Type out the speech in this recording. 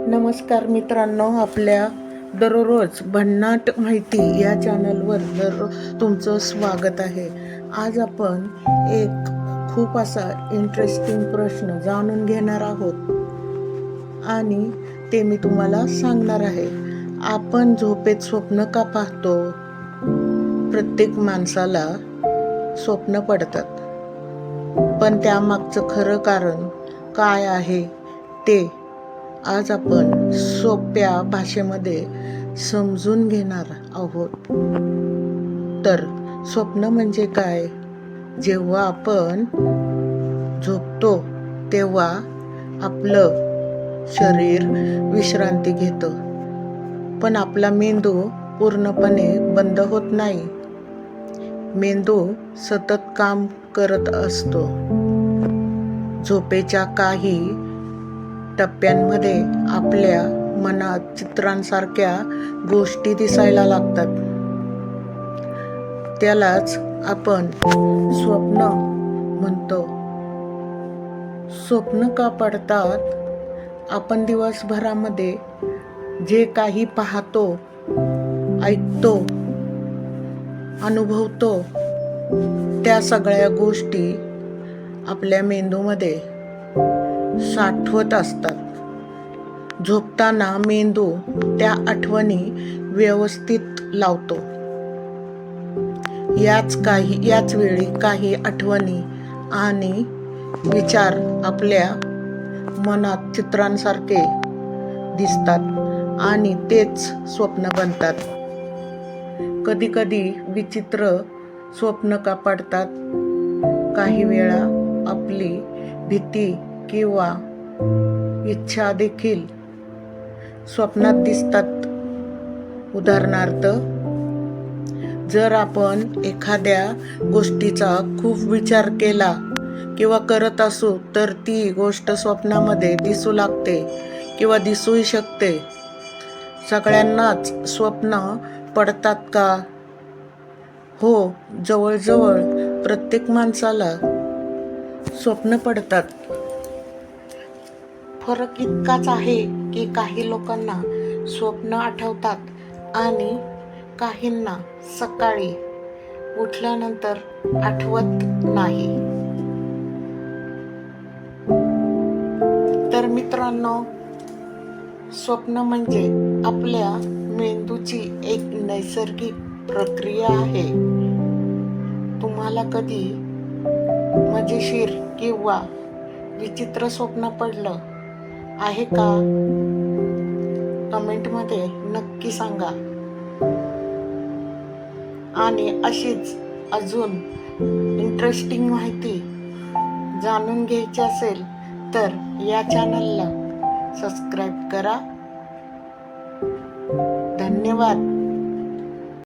नमस्कार मित्रांनो, आपल्या दररोज भन्नाट माहिती या चॅनलवर तुमचं स्वागत आहे. आज आपण एक खूप असा इंटरेस्टिंग प्रश्न जाणून घेणार आहोत आणि ते मी तुम्हाला सांगणार आहे. आपण झोपेत स्वप्न का पाहतो? प्रत्येक माणसाला स्वप्न पडतात, पण त्यामागचं खरं कारण काय आहे ते आज आपण सोप्या भाषेमध्ये समजून घेणार आहोत. तर स्वप्न म्हणजे काय? जेव्हा आपण झोपतो तेव्हा आपलं शरीर विश्रांती घेतं, पण आपला मेंदू पूर्णपणे बंद होत नाही. मेंदू सतत काम करत असतो. झोपेच्या काही टप्प्यांमध्ये आपल्या मनात चित्रांसारख्या गोष्टी दिसायला लागतात. त्यालाच आपण स्वप्न म्हणतो. स्वप्न का पडतात? आपण दिवसभरामध्ये जे काही पाहतो, ऐकतो, अनुभवतो, त्या सगळ्या गोष्टी आपल्या मेंदूमध्ये साठवत असतात. झोपताना मेंदू त्या आठवणी व्यवस्थित लावतो. याच वेळी काही आठवणी आणि विचार आपल्या मनात चित्रांसारखे दिसतात आणि तेच स्वप्न बनतात. कधी कधी विचित्र स्वप्न का पडतात? काही वेळा आपली भीती किंवा इच्छा देखील स्वप्नात दिसतात. उदाहरणार्थ, जर आपण एखाद्या गोष्टीचा खूप विचार केला किंवा करत असू तर ती गोष्ट स्वप्नामध्ये दिसू लागते किंवा दिसूही शकते. सगळ्यांनाच स्वप्न पडतात का? हो, जवळजवळ प्रत्येक माणसाला स्वप्न पडतात. फरक इतकाच आहे की काही लोकांना स्वप्न आठवतात आणि काहींना सकाळी उठल्यानंतर आठवत नाही. तर मित्रांनो, स्वप्न म्हणजे आपल्या मेंदूची एक नैसर्गिक प्रक्रिया आहे. तुम्हाला कधी मजेशीर किंवा विचित्र स्वप्न पडलं आहे का? कमेंटमध्ये नक्की सांगा. आणि अशीच अजून इंटरेस्टिंग माहिती जाणून घ्यायची असेल तर या चॅनलला सबस्क्राईब करा. धन्यवाद.